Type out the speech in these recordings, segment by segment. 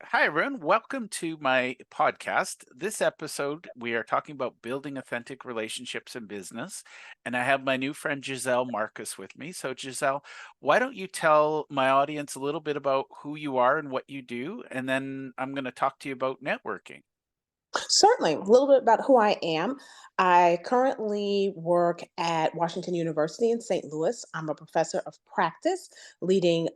Hi, everyone. Welcome to my podcast. This episode, we are talking about building authentic relationships in business. And I have my new friend Gisele Marcus with me. So, Gisele, why don't you tell my audience a little bit about who you are and what you do? And then I'm going to talk to you about networking. Certainly, a little bit about who I am. I currently work at Washington University in St. Louis. I'm a professor of practice, teaching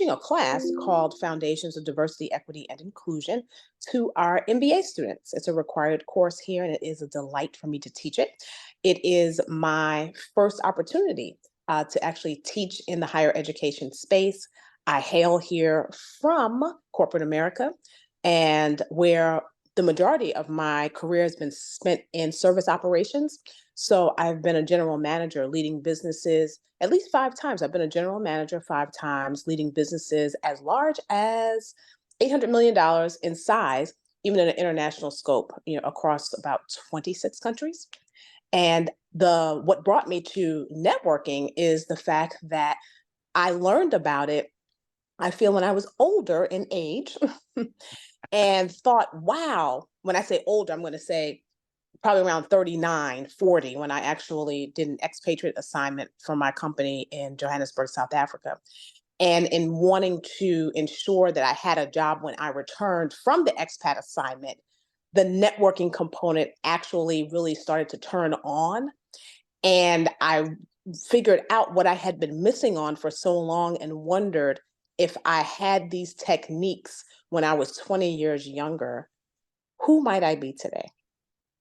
a class called Foundations of Diversity, Equity, and Inclusion to our MBA students. It's a required course here, and it is a delight for me to teach it. It is my first opportunity to actually teach in the higher education space. I hail here from corporate America, and where the majority of my career has been spent in service operations. So I've been a general manager leading businesses at least 5 times. I've been a general manager 5 times, leading businesses as large as $800 million in size, even in an international scope, across about 26 countries. And the what brought me to networking is the fact that I learned about it, I feel, when I was older in age and thought, wow, when I say older, I'm going to say probably around 39, 40, when I actually did an expatriate assignment for my company in Johannesburg, South Africa. And in wanting to ensure that I had a job when I returned from the expat assignment, the networking component actually really started to turn on. And I figured out what I had been missing on for so long and wondered if I had these techniques when I was 20 years younger, who might I be today?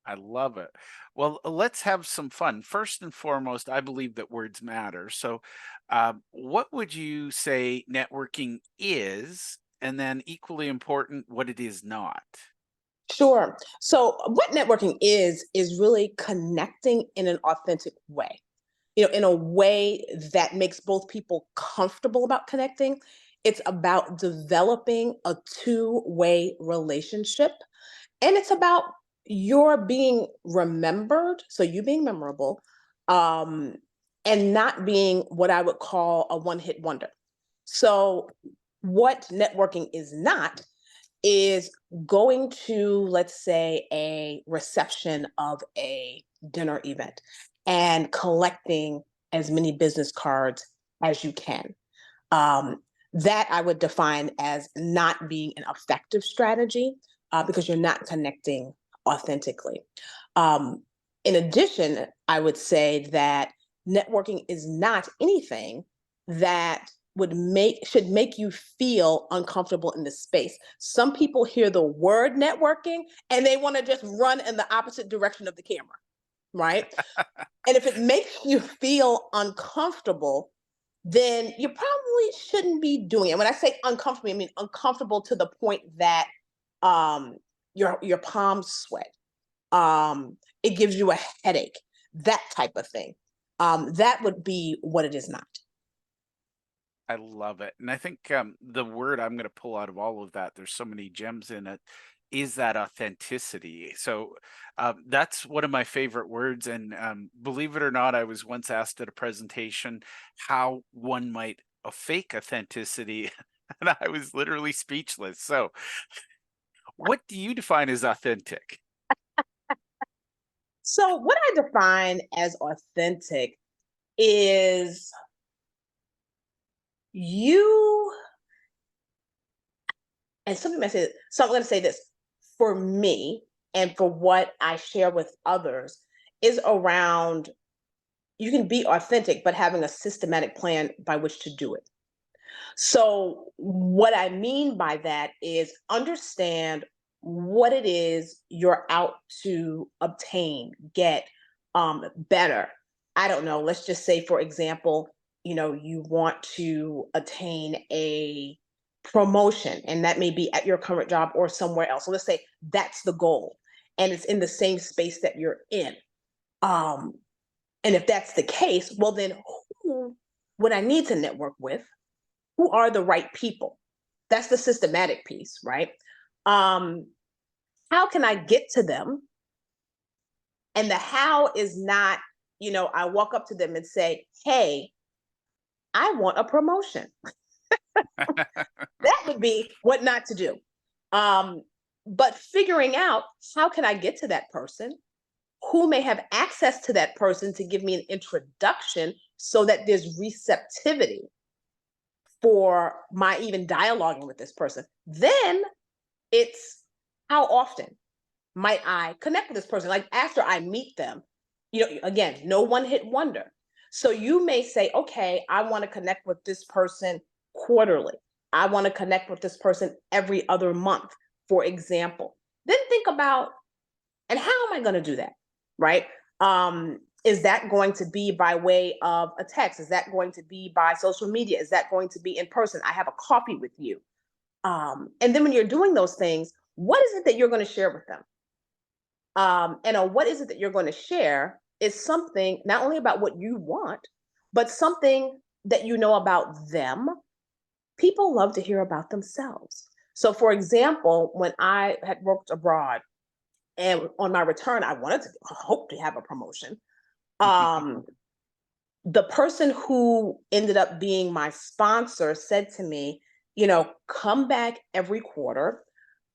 I love it. Well, let's have some fun. First and foremost, I believe that words matter. So, what would you say networking is? And then, equally important, what it is not? Sure. So, what networking is really connecting in an authentic way, in a way that makes both people comfortable about connecting. It's about developing a two-way relationship. And it's about your being remembered, so you being memorable, um, and not being what I would call a one-hit wonder. So, what networking is not is going to, let's say, a reception of a dinner event and collecting as many business cards as you can. Um, that I would define as not being an effective strategy because you're not connecting authentically. Um, in addition, I would say that networking is not anything that should make you feel uncomfortable in the space. Some people hear the word networking and they want to just run in the opposite direction of the camera, right? And if it makes you feel uncomfortable, then you probably shouldn't be doing it. When I say uncomfortable, I mean uncomfortable to the point that um, your palms sweat. It gives you a headache, that type of thing. That would be what it is not. I love it. And I think the word I'm going to pull out of all of that, there's so many gems in it, is that authenticity. So that's one of my favorite words. And believe it or not, I was once asked at a presentation how one might a fake authenticity, and I was literally speechless. So, what do you define as authentic? So, what I define as authentic is you, and somebody might say, so I'm going to say this for me and for what I share with others is around you can be authentic, but having a systematic plan by which to do it. So, what I mean by that is understand what it is you're out to obtain, get better. I don't know. Let's just say, for example, you want to attain a promotion, and that may be at your current job or somewhere else. So, let's say that's the goal, and it's in the same space that you're in. Um, and if that's the case, well, then who would I need to network with? Who are the right people? That's the systematic piece, right? Um, how can I get to them? And the how is not, I walk up to them and say, hey, I want a promotion. That would be what not to do. Um, but figuring out, how can I get to that person? Who may have access to that person to give me an introduction so that there's receptivity for my even dialoguing with this person. Then it's, how often might I connect with this person? Like after I meet them, again, no one hit wonder. So you may say, okay, I want to connect with this person quarterly. I want to connect with this person every other month, for example. Then think about, and how am I going to do that? Right? Is that going to be by way of a text? Is that going to be by social media? Is that going to be in person? I have a coffee with you. And then when you're doing those things, what is it that you're going to share with them? And what is it that you're going to share is something not only about what you want, but something that you know about them. People love to hear about themselves. So, for example, when I had worked abroad and on my return, I wanted to hope to have a promotion. Um, the person who ended up being my sponsor said to me, come back every quarter,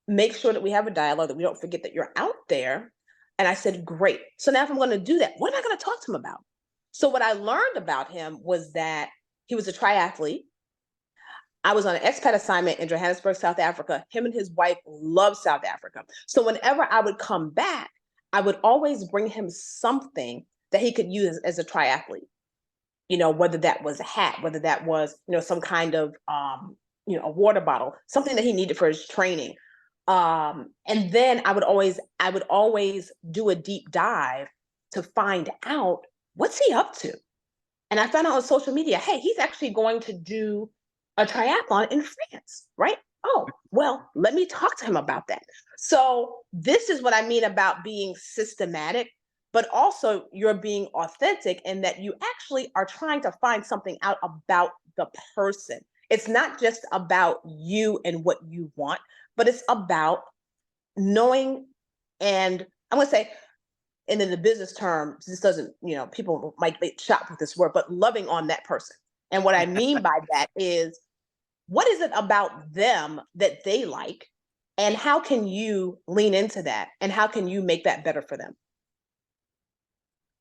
make sure that we have a dialogue, that we don't forget that you're out there. And I said, great. So now if I'm going to do that, what am I going to talk to him about? So what I learned about him was that he was a triathlete. I was on an expat assignment in Johannesburg, South Africa. Him and his wife love South Africa. So whenever I would come back, I would always bring him something that he could use as a triathlete. Whether that was a hat, whether that was, some kind of, a water bottle, something that he needed for his training. And then I would always do a deep dive to find out, what's he up to. And I found out on social media, hey, he's actually going to do a triathlon in France, right? Oh, well, let me talk to him about that. So this is what I mean about being systematic, but also you're being authentic in that you actually are trying to find something out about the person. It's not just about you and what you want, but it's about knowing, and I'm going to say, and in the business term, this doesn't, people might get shocked with this word, but loving on that person. And what I mean by that is, what is it about them that they like? And how can you lean into that? And how can you make that better for them?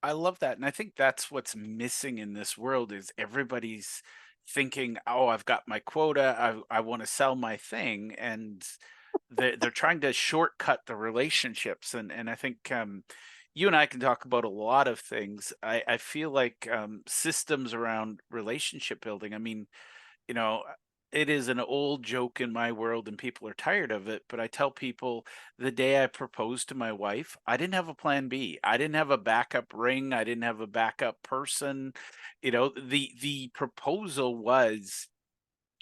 I love that, and I think that's what's missing in this world is everybody's thinking, "Oh, I've got my quota. I want to sell my thing," and they're trying to shortcut the relationships. And I think you and I can talk about a lot of things. I feel like systems around relationship building. I mean, you know, it is an old joke in my world and people are tired of it, but I tell people the day I proposed to my wife, I didn't have a plan B. I didn't have a backup ring, I didn't have a backup person. The proposal was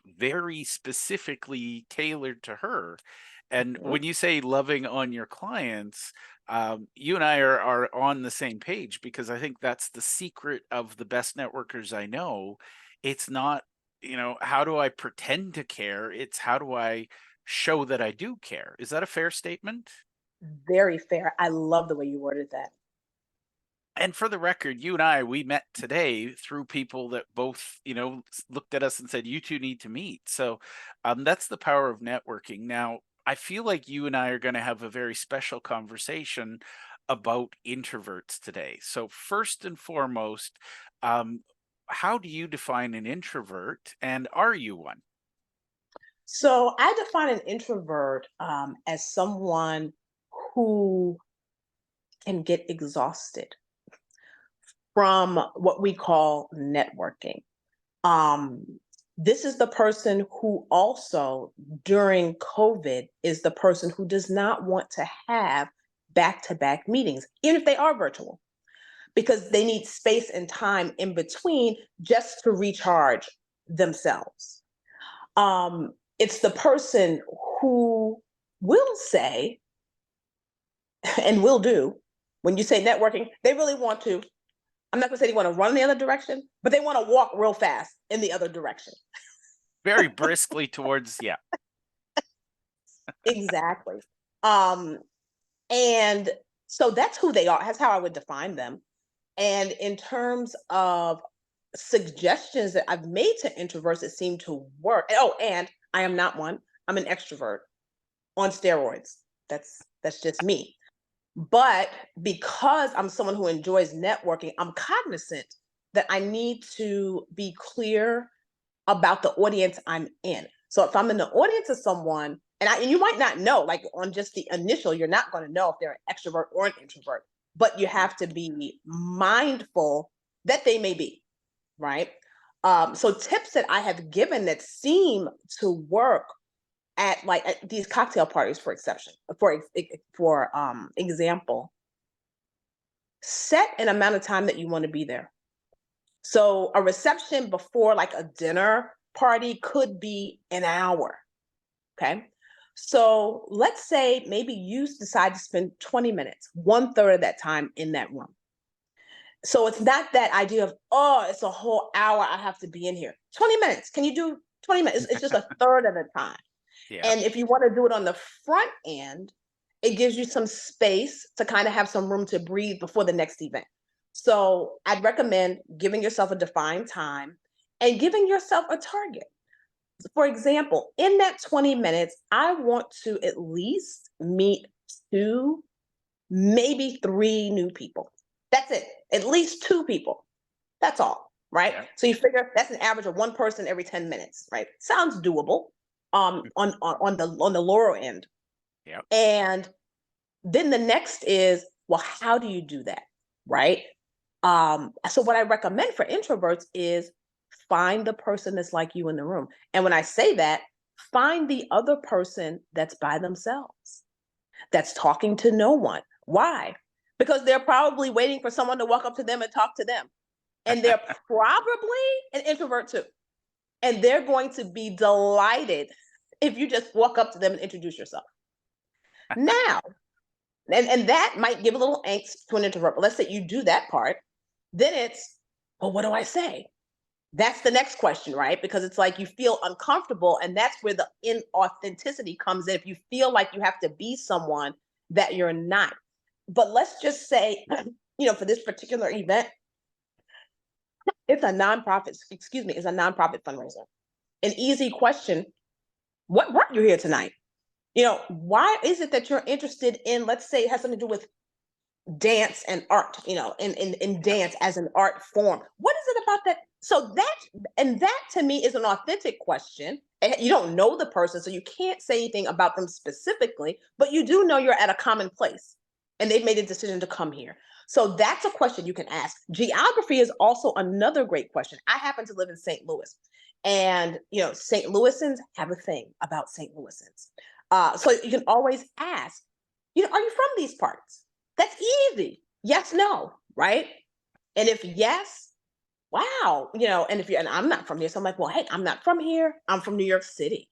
very specifically tailored to her. And Mhm. when you say loving on your clients, you and I are on the same page because I think that's the secret of the best networkers I know. It's not, how do I pretend to care? It's how do I show that I do care? Is that a fair statement? Very fair. I love the way you worded that. And for the record, you and I, we met today through people that both, looked at us and said, you two need to meet. So that's the power of networking. Now, I feel like you and I are going to have a very special conversation about introverts today. So, first and foremost, um, how do you define an introvert and are you one? So I define an introvert as someone who can get exhausted from what we call networking. Um, this is the person who also, during COVID, is the person who does not want to have back to back meetings, even if they are virtual, because they need space and time in between just to recharge themselves. It's the person who will say and will do, when you say networking, they really want to. I'm not going to say they want to run in the other direction, but they want to walk real fast in the other direction. Very briskly towards, yeah. Exactly. Um, and so that's who they are. That's how I would define them. And in terms of suggestions that I've made to introverts that seem to work. Oh, and I am not one. I'm an extrovert. on steroids. That's just me. But because I'm someone who enjoys networking, I'm cognizant that I need to be clear about the audience I'm in. So if I'm in the audience of someone, and you might not know, like on just the initial, you're not going to know if they're an extrovert or an introvert, but you Yeah. have to be mindful that they may be, right? So tips that I have given that seem to work at these cocktail parties, for exception, for example, set an amount of time that you want to be there. So a reception before like a dinner party could be an hour. Okay. So let's say maybe you decide to spend 20 minutes, one third of that time in that room. So it's not that idea of, oh, it's a whole hour I have to be in here. 20 minutes. Can you do 20 minutes? It's just a third of the time. Yeah. And if you want to do it on the front end, it gives you some space to kind of have some room to breathe before the next event. So I'd recommend giving yourself a defined time and giving yourself a target. For example, in that 20 minutes, I want to at least meet two, maybe three new people. That's it. At least two people. That's all, right? Yeah. So you figure that's an average of one person every 10 minutes, right? Sounds doable on the lower end. Yeah. And then the next is, well, how do you do that? Right? So what I recommend for introverts is find the person that's like you in the room. And when I say that, find the other person that's by themselves, that's talking to no one. Why? Because they're probably waiting for someone to walk up to them and talk to them. And they're probably an introvert too. And they're going to be delighted if you just walk up to them and introduce yourself. Now, and that might give a little angst to an introvert. But let's say you do that part, then it's, well, what do I say? That's the next question, right? Because it's like you feel uncomfortable, and that's where the inauthenticity comes in. If you feel like you have to be someone that you're not. But let's just say, for this particular event, it's a nonprofit, excuse me, it's a nonprofit fundraiser. An easy question: what brought you here tonight? Why is it that you're interested in, let's say it has something to do with dance and art, in Yeah. dance as an art form. What is it about that? So that to me is an authentic question. And you don't know the person, so you can't say anything about them specifically, but you do know you're at a common place and they've made a decision to come here. So that's a question you can ask. Geography is also another great question. I happen to live in St. Louis, and St. Louisans have a thing about St. Louisans. So you can always ask, are you from these parts? That's easy. Yes, no, right? And if yes, wow, and I'm not from here, so I'm like, well, hey, I'm not from here. I'm from New York City.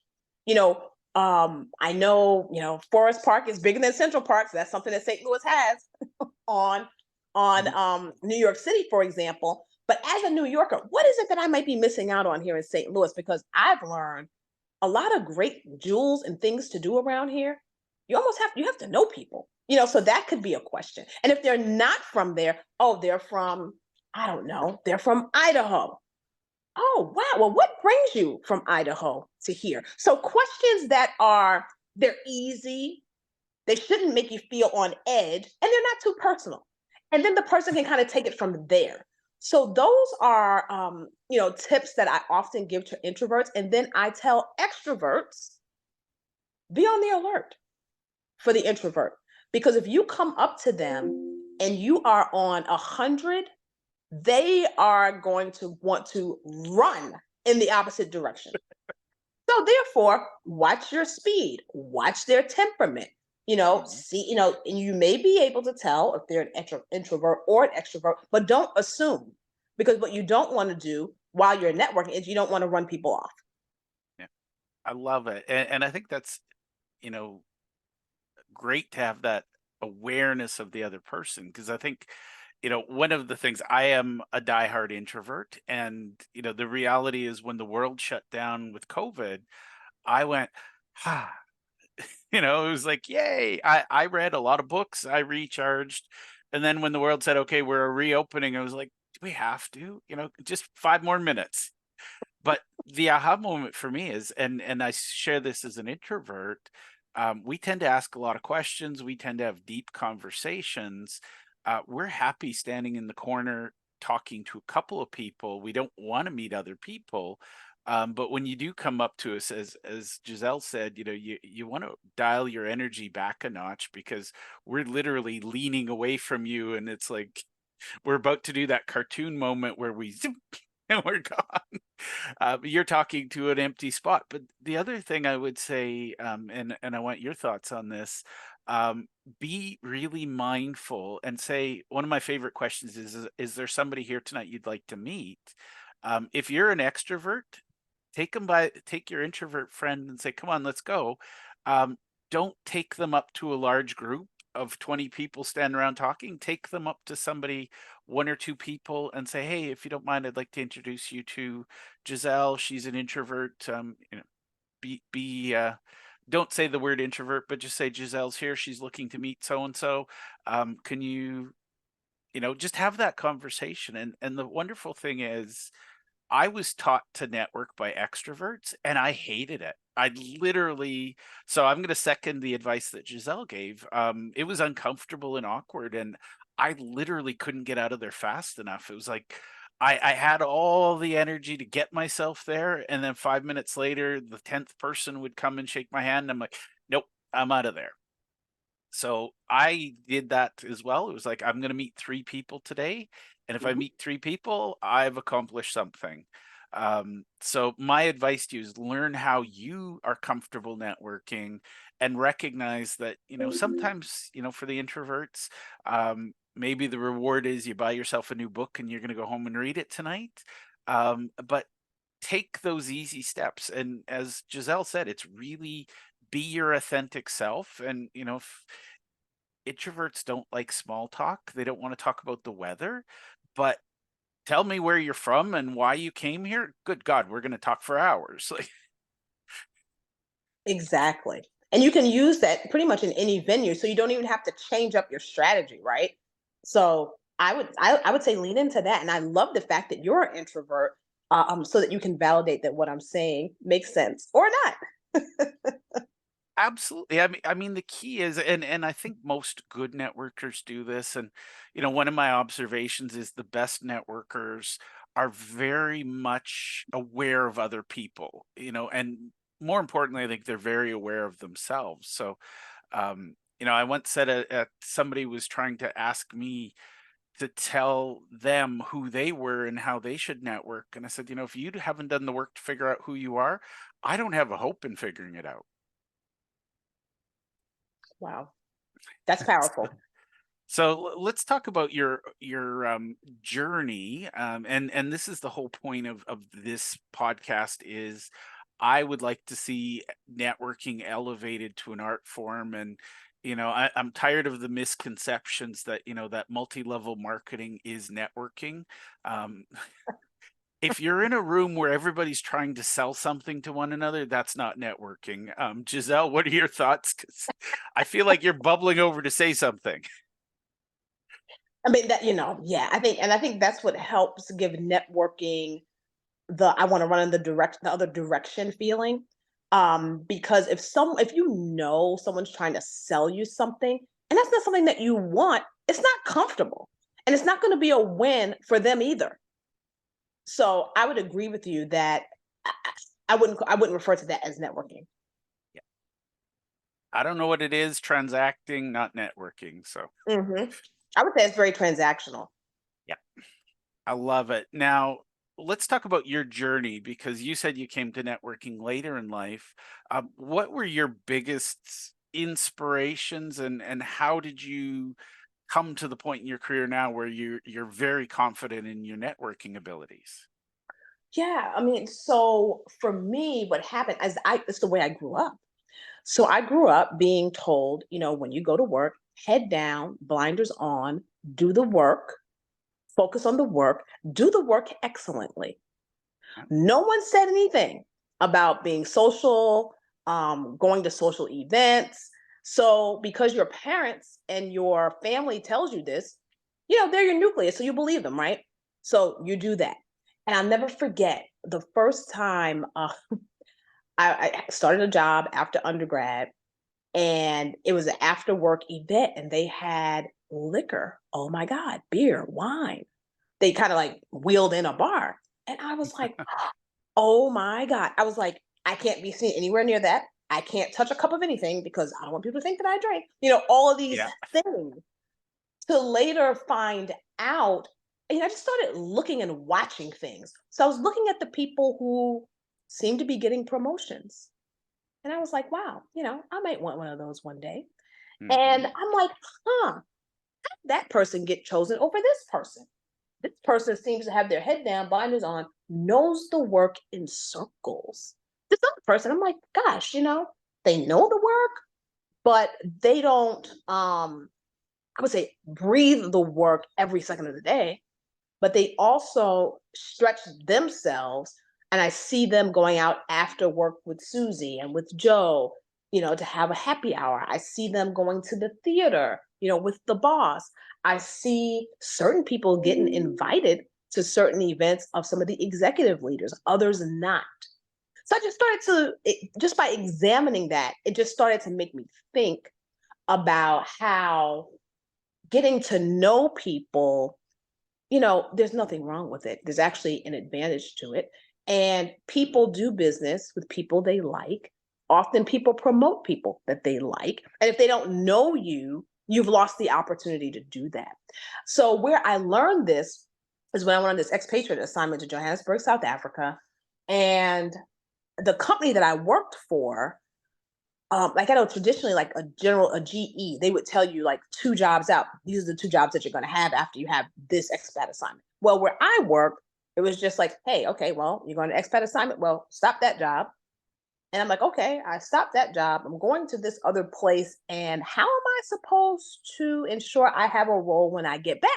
I know, Forest Park is bigger than Central Park, so that's something that St. Louis has on Mhm. New York City, for example. But as a New Yorker, what is it that I might be missing out on here in St. Louis? Because I've learned a lot of great jewels and things to do around here. You have to know people. So that could be a question. And if they're not from there, oh, they're from, I don't know, they're from Idaho. Oh, wow. Well, what brings you from Idaho to here? So questions that they're easy, they shouldn't make you feel on edge, and they're not too personal. And then the person can kind of take it from there. So those are tips that I often give to introverts. And then I tell extroverts, be on the alert for the introvert. Because if you come up to them and you are on 100, they are going to want to run in the opposite direction. So therefore, watch your speed, watch their temperament. Mhm. See, and you may be able to tell if they're an introvert or an extrovert, but don't assume, because what you don't want to do while you're networking is you don't want to run people off. Yeah. I love it. And I think that's, you know, great to have that awareness of the other person, because I think, one of the things, I am a diehard introvert, and the reality is when the world shut down with COVID, I went, ah, it was like, yay. I read a lot of books, I recharged. And then when the world said, okay, we're reopening, I was like, do we have to? Just 5 more minutes. But the aha moment for me is, and I share this as an introvert, we tend to ask a lot of questions. We tend to have deep conversations. We're happy standing in the corner talking to a couple of people. We don't want to meet other people. But when you do come up to us, as Giselle said, you want to dial your energy back a notch because we're literally leaning away from you, and it's like we're about to do that cartoon moment where we zoom and we're gone. You're talking to an empty spot. But the other thing I would say, and I want your thoughts on this, um, be really mindful and say one of my favorite questions is there somebody here tonight you'd like to meet? If you're an extrovert, take your introvert friend and say, "Come on, let's go." Um, don't take them up to a large group of 20 people standing around talking. Take them up to somebody, one or two people, and say, "Hey, if you don't mind, I'd like to introduce you to Giselle. She's an introvert. Be don't say the word introvert, but just say Giselle's here. She's looking to meet so and so. Can you, just have that conversation?" And the wonderful thing is I was taught to network by extroverts and I hated it. I literally so I'm gonna second the advice that Giselle gave. It was uncomfortable and awkward, and I literally couldn't get out of there fast enough. It was like I had all the energy to get myself there, and then 5 minutes later, the 10th person would come and shake my hand. And I'm like, nope, I'm out of there. So I did that as well. It was like, I'm going to meet three people today. And if I Mhm. meet three people, I've accomplished something. So my advice to you is learn how you are comfortable networking and recognize that, sometimes, for the introverts, maybe the reward is you buy yourself a new book and you're going to go home and read it tonight. But take those easy steps. And as Giselle said, it's really be your authentic self. And, if introverts don't like small talk, they don't want to talk about the weather, but tell me where you're from and why you came here. Good God, we're going to talk for hours. Like, Exactly. And you can use that pretty much in any venue. So you don't even have to change up your strategy, right? So I would say lean into that. And I love the fact that you're an introvert, so that you can validate that what I'm saying makes sense or not. absolutely. I mean, the key is, and I think most good networkers do this. And one of my observations is the best networkers are very much aware of other people. And more importantly, I think they're very aware of themselves. So, I once said somebody was trying to ask me to tell them who they were and how they should network, and I said, if you haven't done the work to figure out who you are, I don't have a hope in figuring it out. Wow. That's powerful. So let's talk about your journey, and this is the whole point of this podcast is I would like to see networking elevated to an art form. And I'm tired of the misconceptions that that multi-level marketing is networking. um, if you're in a room where everybody's trying to sell something to one another, that's not networking. Giselle, what are your thoughts? 'Cause I feel like you're bubbling over to say something. I mean yeah, I think that's what helps give networking I want to run in the other direction feeling. Because if you know someone's trying to sell you something and that's not something that you want, it's not comfortable. And it's not going to be a win for them either. So I would agree with you that I wouldn't refer to that as networking. I don't know what it is, transacting, not networking. So, Hmm. I would say it's very transactional. yeah, I love it. Now, let's talk about your journey because you said you came to networking later in life. What were your biggest inspirations, and how did you come to the point in your career now where you're very confident in your networking abilities? Yeah, I mean, so for me, what happened is it's the way I grew up. So I grew up being told, when you go to work, head down, blinders on, do the work, focus on the work, do the work excellently. Yeah. No one said anything about being social, going to social events. So because your parents and your family tells you this, they're your nucleus, so you believe them, right? So you do that. And I'll never forget the first time I started a job after undergrad and it was an after work event, and they had liquor. Oh my God, beer, wine. They kind of like wheeled in a bar. And I was like, oh my God. I was like, I can't be seen anywhere near that. I can't touch a cup of anything because I don't want people to think that I drink. All of these Yeah. things, to later find out. And I just started looking and watching things. So I was looking at the people who seemed to be getting promotions. And I was like, wow, I might want one of those one day. And Hmm. I'm like, huh, that person get chosen over this person. This person seems to have their head down, blinders on, knows the work in circles. This other person, I'm like, gosh, they know the work, but they don't, I would say, breathe the work every second of the day, but they also stretch themselves. And I see them going out after work with Susie and with Joe, to have a happy hour. I see them going to the theater, with the boss. I see certain people getting invited to certain events of some of the executive leaders, others not. So I just started just by examining that, it just started to make me think about how getting to know people, there's nothing wrong with it. There's actually an advantage to it. And people do business with people they like. Often people promote people that they like. And if they don't know you, you've lost the opportunity to do that. So, where I learned this is when I went on this expatriate assignment to Johannesburg, South Africa. And the company that I worked for, like I know traditionally, like a GE, they would tell you like 2 jobs out. These are the 2 jobs that you're going to have after you have this expat assignment. Well, where I work, it was just like, hey, okay, well, you're going to expat assignment. Well, stop that job. And I'm like, okay, I stopped that job. I'm going to this other place. And how am I supposed to ensure I have a role when I get back?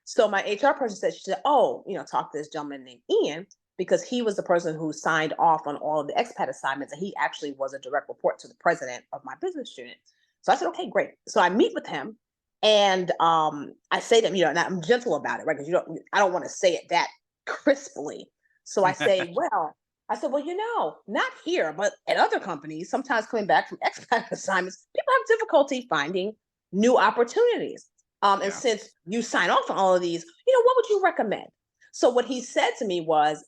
So my HR person said, she said, oh, talk to this gentleman named Ian, because he was the person who signed off on all of the expat assignments. And he actually was a direct report to the president of my business unit. So I said, okay, great. So I meet with him, and I say to him, and I'm gentle about it, right? Because I don't want to say it that crisply. So I say, well, well, not here, but at other companies, sometimes coming back from expat assignments, people have difficulty finding new opportunities. And Yeah. since you sign off on all of these, what would you recommend? So what he said to me was,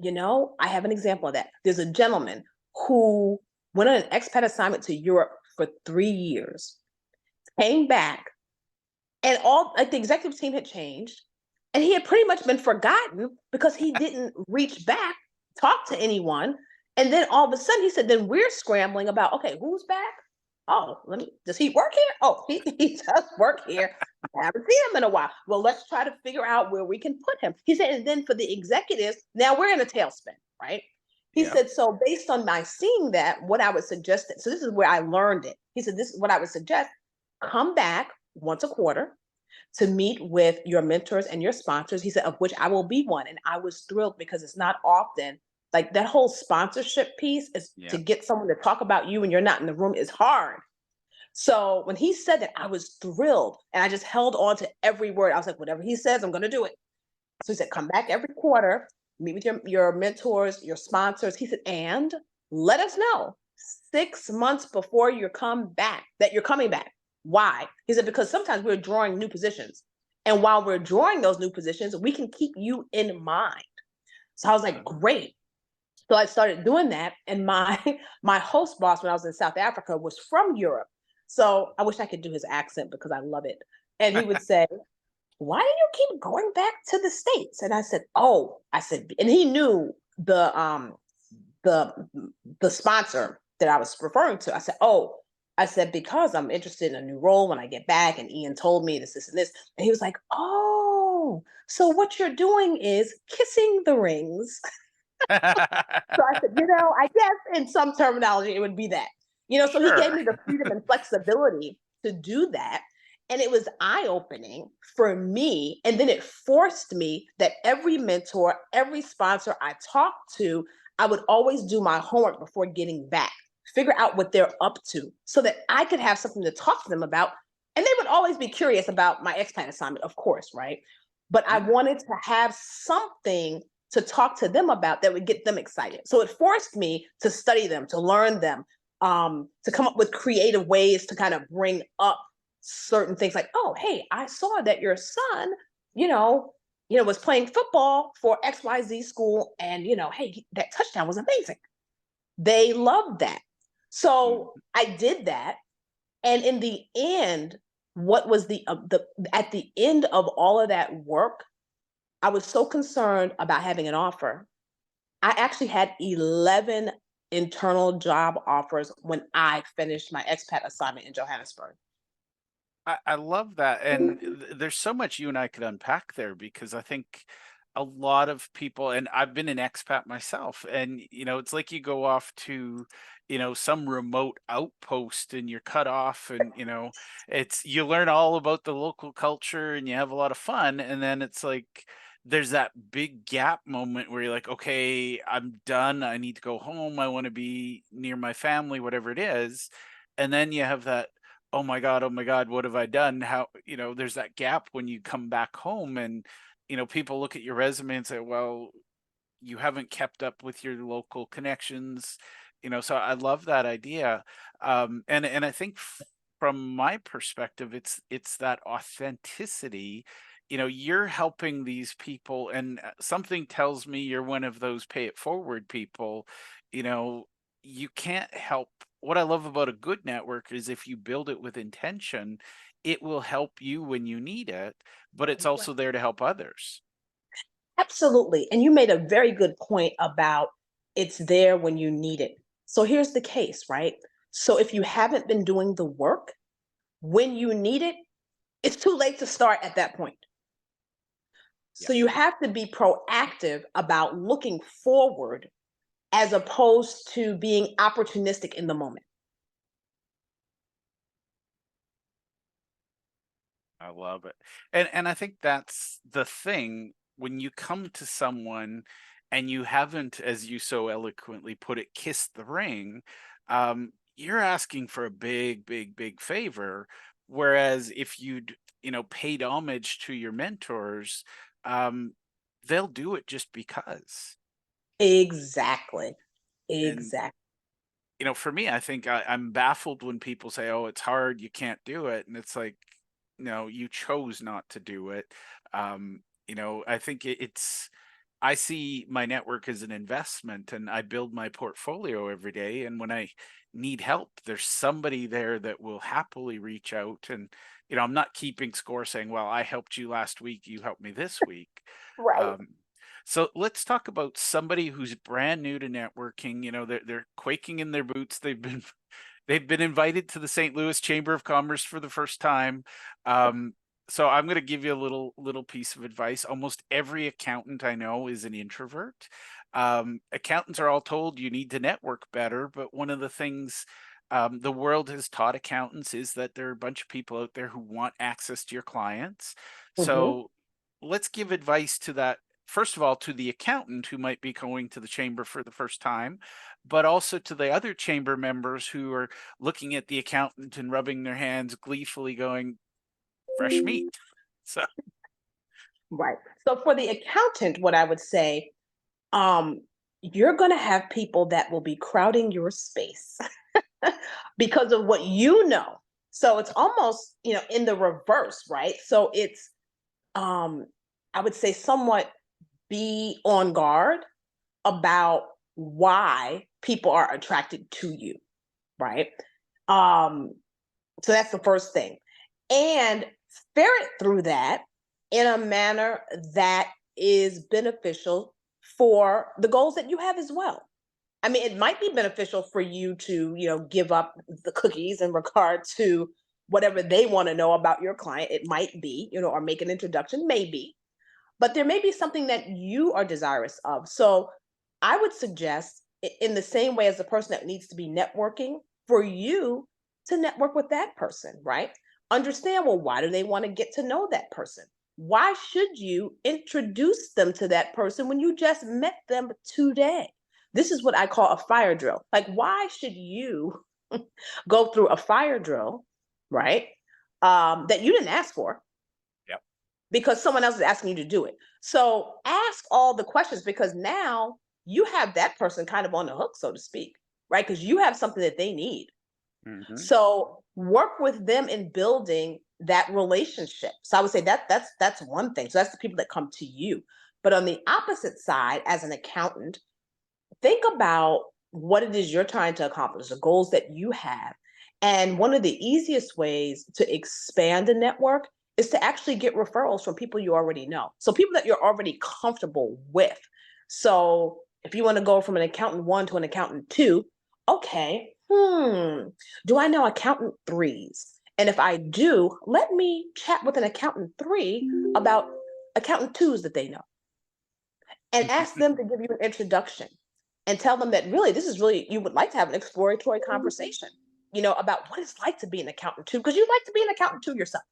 I have an example of that. There's a gentleman who went on an expat assignment to Europe for 3 years, came back, and all like the executive team had changed, and he had pretty much been forgotten because he didn't reach back, talk to anyone. And then all of a sudden he said, then we're scrambling about, okay, who's back? Oh, does he work here? Oh, he does work here. I haven't seen him in a while. Well, let's try to figure out where we can put him. He said, and then for the executives, now we're in a tailspin, right? He Yep. said, so based on my seeing that, what I would suggest, so this is where I learned it. He said, this is what I would suggest: come back once a quarter to meet with your mentors and your sponsors. He said, of which I will be one. And I was thrilled because it's not often, like, that whole sponsorship piece is to Yep. get someone to talk about you and you're not in the room is hard. So when he said that, I was thrilled, and I just held on to every word. I was like, whatever he says, I'm going to do it. So he said, come back every quarter, meet with your mentors, your sponsors. He said, and let us know 6 months before you come back that you're coming back. Why? He said, because sometimes we're drawing new positions. And while we're drawing those new positions, we can keep you in mind. So I was like, Oh. great. So I started doing that. And my my host boss when I was in South Africa was from Europe. So I wish I could do his accent because I love it. And he would say, why do you keep going back to the States? And I said, oh, I said, and he knew the the sponsor that I was referring to. I said, oh, I said, because I'm interested in a new role when I get back. And Ian told me this, and this. And he was like, oh, so what you're doing is kissing the rings. So I said, I guess in some terminology, it would be that. So he gave Sure. me the freedom and flexibility to do that. And it was eye opening for me. And then it forced me that every mentor, every sponsor I talked to, I would always do my homework before getting back, figure out what they're up to so that I could have something to talk to them about. And they would always be curious about my expat assignment, of course, right? But I Yeah. wanted to have something to talk to them about that would get them excited. So it forced me to study them, to learn them, to come up with creative ways to kind of bring up certain things like, oh, hey, I saw that your son, you know, was playing football for XYZ school, and hey, that touchdown was amazing. They loved that. So Mhm. I did that, and in the end, what was the at the end of all of that work, I was so concerned about having an offer. I actually had 11 internal job offers when I finished my expat assignment in Johannesburg. I love that, and Mhm. there's so much you and I could unpack there because I think a lot of people, and I've been an expat myself, and it's like you go off to, some remote outpost and you're cut off, and it's you learn all about the local culture and you have a lot of fun, and then it's like there's that big gap moment where you're like, okay, I'm done. I need to go home. I want to be near my family, whatever it is. And then you have that, oh my god, what have I done? How, there's that gap when you come back home, and people look at your resume and say, well, you haven't kept up with your local connections. So I love that idea. And I think from my perspective, it's that authenticity. You're helping these people, and something tells me you're one of those pay it forward people. you know you can't help. What I love about a good network is if you build it with intention, it will help you when you need it, but it's Right. also there to help others. Absolutely. And you made a very good point about it's there when you need it. So here's the case, right? So if you haven't been doing the work when you need it, it's too late to start at that point. Yeah. So you have to be proactive about looking forward as opposed to being opportunistic in the moment. I love it. And I think that's the thing when you come to someone and you haven't, as you so eloquently put it, kissed the ring, you're asking for a big, big, big favor. Whereas if you'd, paid homage to your mentors, um, they'll do it just because. Exactly. And Exactly. for me, I think I'm baffled when people say, "Oh, it's hard, you can't do it," and it's like, no, you chose not to do it. I think it's. I see my network as an investment, and I build my portfolio every day. And when I need help, there's somebody there that will happily reach out. And I'm not keeping score, saying, "Well, I helped you last week, you helped me this week." Right. Um, so let's talk about somebody who's brand new to networking. They're quaking in their boots. They've been invited to the St. Louis Chamber of Commerce for the first time. Um, so I'm going to give you a little piece of advice. Almost every accountant I know is an introvert. Accountants are all told you need to network better, but one of the things the world has taught accountants is that there are a bunch of people out there who want access to your clients. Mhm. So let's give advice to that. First of all, to the accountant who might be going to the chamber for the first time, but also to the other chamber members who are looking at the accountant and rubbing their hands gleefully, going, fresh meat. So, Right. So for the accountant, what I would say, um, you're going to have people that will be crowding your space because of what you know. So it's almost, in the reverse, right? So it's, um, I would say, somewhat be on guard about why people are attracted to you, right? Um, so that's the first thing. And ferret through that in a manner that is beneficial for the goals that you have as well. I mean, it might be beneficial for you to, give up the cookies in regard to whatever they want to know about your client. It might be, or make an introduction, maybe, but there may be something that you are desirous of. So I would suggest, in the same way as the person that needs to be networking, for you to network with that person, right? Understand, well, why do they want to get to know that person? Why should you introduce them to that person when you just met them today? This is what I call a fire drill. Like, why should you go through a fire drill, right? That you didn't ask for, yep. because someone else is asking you to do it. So ask all the questions, because now you have that person kind of on the hook, so to speak. right? Because you have something that they need. Hmm. So work with them in building that relationship. So I would say that's one thing. So that's the people that come to you. But on the opposite side, as an accountant, think about what it is you're trying to accomplish, the goals that you have. And one of the easiest ways to expand a network is to actually get referrals from people you already know. So people that you're already comfortable with. So if you want to go from an accountant one to an accountant two, okay, do I know accountant threes? And if I do, let me chat with an accountant three about accountant twos that they know and ask them to give you an introduction and tell them that really this is really you would like to have an exploratory conversation, about what it's like to be an accountant too, because you'd like to be an accountant too yourself.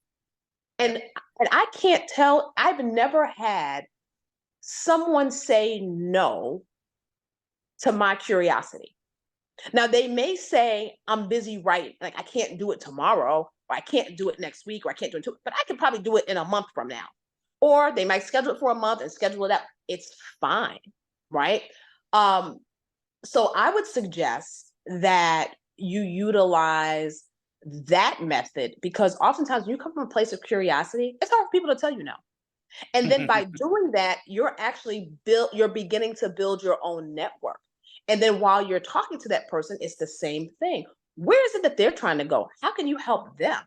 Yeah. And I can't tell, I've never had someone say no to my curiosity. Now they may say I'm busy, right? Like I can't do it tomorrow, or I can't do it next week, or I can't do it but I can probably do it in a month from now. Or they might schedule it for a month and schedule it out. It's fine, right? Um, so I would suggest that you utilize that method because oftentimes when you come from a place of curiosity, it's hard for people to tell you no. And then by doing that, you're beginning to build your own network. And then while you're talking to that person, it's the same thing. Where is it that they're trying to go? How can you help them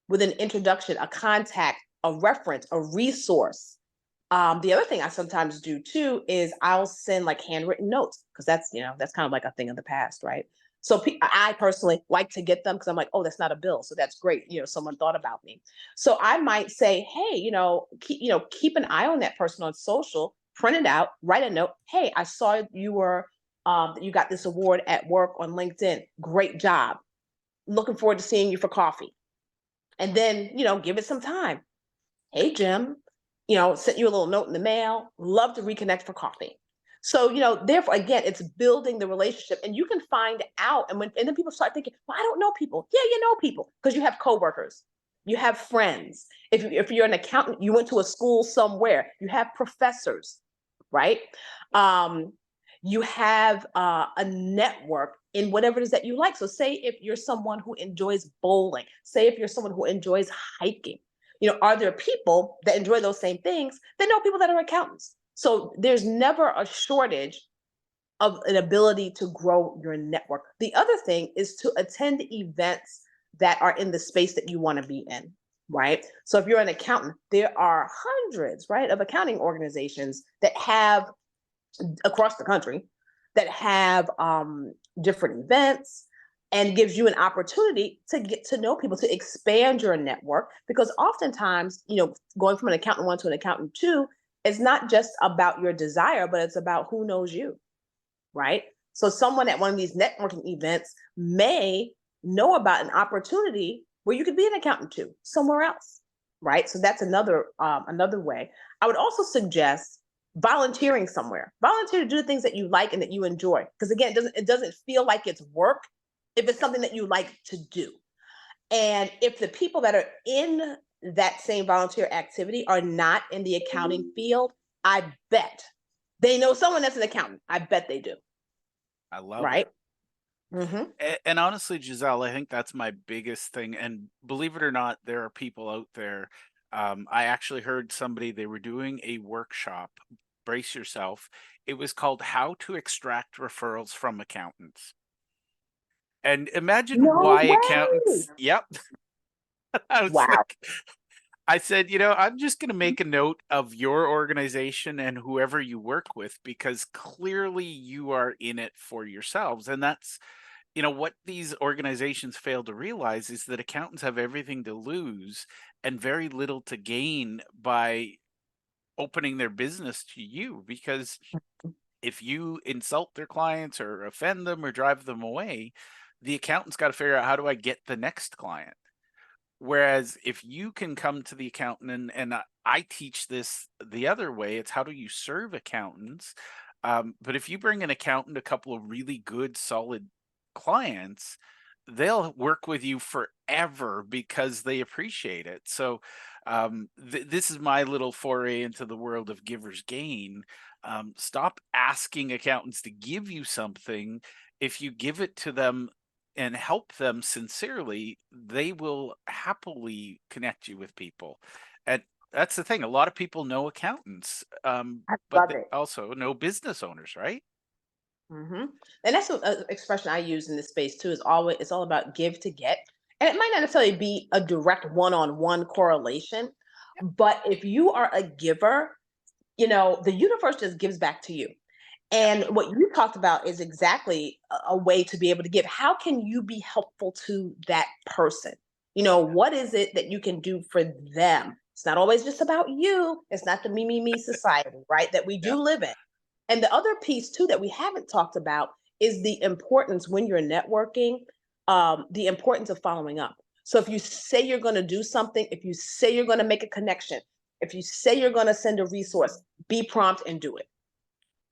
with an introduction, a contact, a reference, a resource? The other thing I sometimes do too is I'll send like handwritten notes because that's kind of like a thing of the past, right? So I personally like to get them because I'm like, oh, that's not a bill, so that's great. Someone thought about me. So I might say, hey, keep an eye on that person on social, print it out, write a note. Hey, I saw you got this award at work on LinkedIn. Great job. Looking forward to seeing you for coffee. And then give it some time. Hey, Jim, sent you a little note in the mail. Love to reconnect for coffee. So, therefore, again, it's building the relationship and you can find out. And then people start thinking, well, I don't know people. Yeah, you know people because you have coworkers, you have friends. If you're an accountant, you went to a school somewhere, you have professors, right? Um, you have a network in whatever it is that you like. So, say if you're someone who enjoys bowling, say if you're someone who enjoys hiking, are there people that enjoy those same things that know people that are accountants? So there's never a shortage of an ability to grow your network. The other thing is to attend events that are in the space that you want to be in, right? So if you're an accountant, there are hundreds, right, of accounting organizations that have across the country that have different events and gives you an opportunity to get to know people, to expand your network. Because oftentimes, going from an accountant one to an accountant two is not just about your desire, but it's about who knows you, right? So someone at one of these networking events may know about an opportunity where you could be an accountant too somewhere else, right? So that's another way. I would also suggest volunteering somewhere. Volunteer to do the things that you like and that you enjoy. Because again, it doesn't feel like it's work if it's something that you like to do. And if the people that are in that same volunteer activity are not in the accounting field, I bet they know someone that's an accountant. I bet they do. I love it. Right? Hmm. And honestly, Giselle, I think that's my biggest thing. And believe it or not, there are people out there. I actually heard somebody, they were doing a workshop, brace yourself. It was called How to Extract Referrals from Accountants. And imagine No why way. accountants, yep. I was Wow. like, I said, I'm just going to make a note of your organization and whoever you work with because clearly you are in it for yourselves. And that's, what these organizations fail to realize is that accountants have everything to lose and very little to gain by opening their business to you. Because if you insult their clients or offend them or drive them away, the accountant's got to figure out how do I get the next client. Whereas if you can come to the accountant and I teach this the other way, it's how do you serve accountants? But if you bring an accountant a couple of really good, solid clients, they'll work with you forever because they appreciate it. So this is my little foray into the world of giver's gain. Stop asking accountants to give you something. if you give it to them and help them sincerely, they will happily connect you with people. And that's the thing. A lot of people know accountants, I but love it. also know business owners, right? hmm And that's an expression I use in this space too. Is always it's all about give to get, and it might not necessarily be a direct one-on-one correlation, but if you are a giver, the universe just gives back to you. Yeah, And what you talked about is exactly a way to be able to give. How can you be helpful to that person? What is it that you can do for them? It's not always just about you. It's not the me, me, me society, right? That we yeah, do live in. And the other piece too that we haven't talked about is the importance when you're networking, the importance of following up. So if you say you're going to do something, if you say you're going to make a connection, if you say you're going to send a resource, be prompt and do it.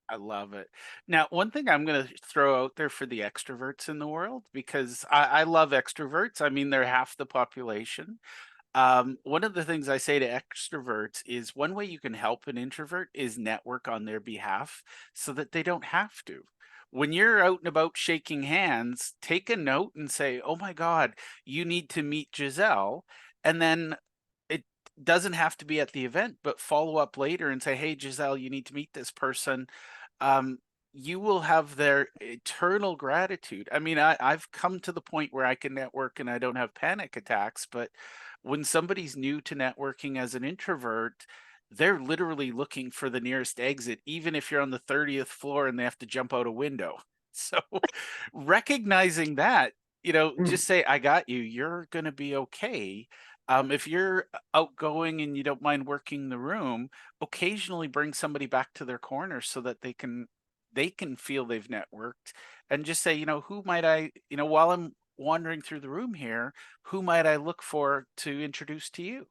I love it. Now, one thing I'm going to throw out there for the extroverts in the world, because I love extroverts. I mean, they're half the population. One of the things I say to extroverts is one way you can help an introvert is network on their behalf so that they don't have to. When you're out and about shaking hands, take a note and say, "Oh my God, you need to meet Giselle." And then it doesn't have to be at the event, but follow up later and say, "Hey, Giselle, you need to meet this person." Um, you will have their eternal gratitude. I mean, I've come to the point where I can network and I don't have panic attacks, but when somebody's new to networking as an introvert, they're literally looking for the nearest exit, even if you're on the 30th floor and they have to jump out a window. So recognizing that, Mm, just say, I got you. You're going to be okay. If you're outgoing and you don't mind working the room, occasionally bring somebody back to their corner so that they can feel they've networked, and just say, who might I, while I'm wandering through the room here, who might I look for to introduce to you?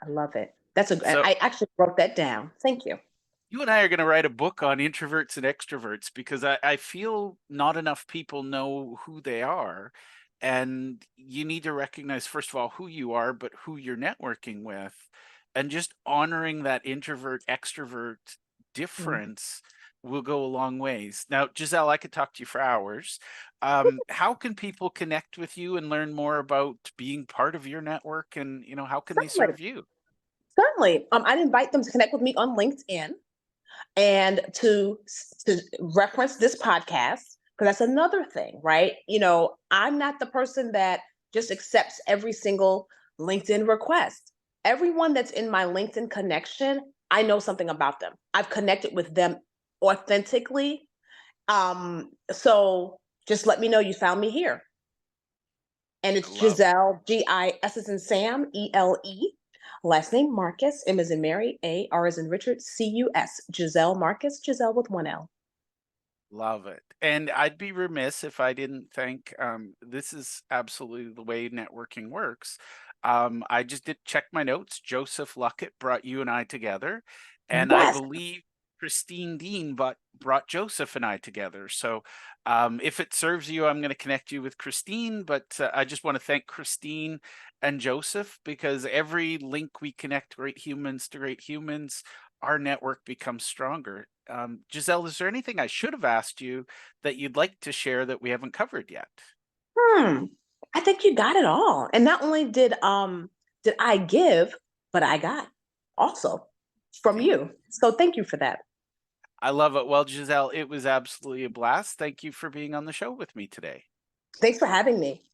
I love it. And So I actually wrote that down. Thank you. you and I are going to write a book on introverts and extroverts because I feel not enough people know who they are. And you need to recognize, first of all, who you are, but who you're networking with. And just honoring that introvert extrovert Mm. difference will go a long ways. Now, Giselle, I could talk to you for hours. How can people connect with you and learn more about being part of your network? And, how can they Certainly. serve you? Certainly. I'd invite them to connect with me on LinkedIn and to reference this podcast because that's another thing, right? I'm not the person that just accepts every single LinkedIn request. Everyone that's in my LinkedIn connection, I know something about them. I've connected with them authentically. So just let me know you found me here. And I it's love Giselle, Gis as in Sam, ELE. Last name Marcus, M as in Mary, R as in Richard, Cus. Giselle Marcus, Giselle with one L. Love it. And I'd be remiss if I didn't thank, this is absolutely the way networking works. I just did check my notes. Joseph Luckett brought you and I together. And I Yes. believe Christine Dean brought Joseph and I together. So if it serves you, I'm going to connect you with Christine. But I just want to thank Christine and Joseph because every link we connect great humans to great humans, our network becomes stronger. Giselle, is there anything I should have asked you that you'd like to share that we haven't covered yet? Hmm. I think you got it all. And not only did I give, but I got also from See, you. So thank you for that. I love it. Well, Giselle, it was absolutely a blast. Thank you for being on the show with me today. Thanks for having me.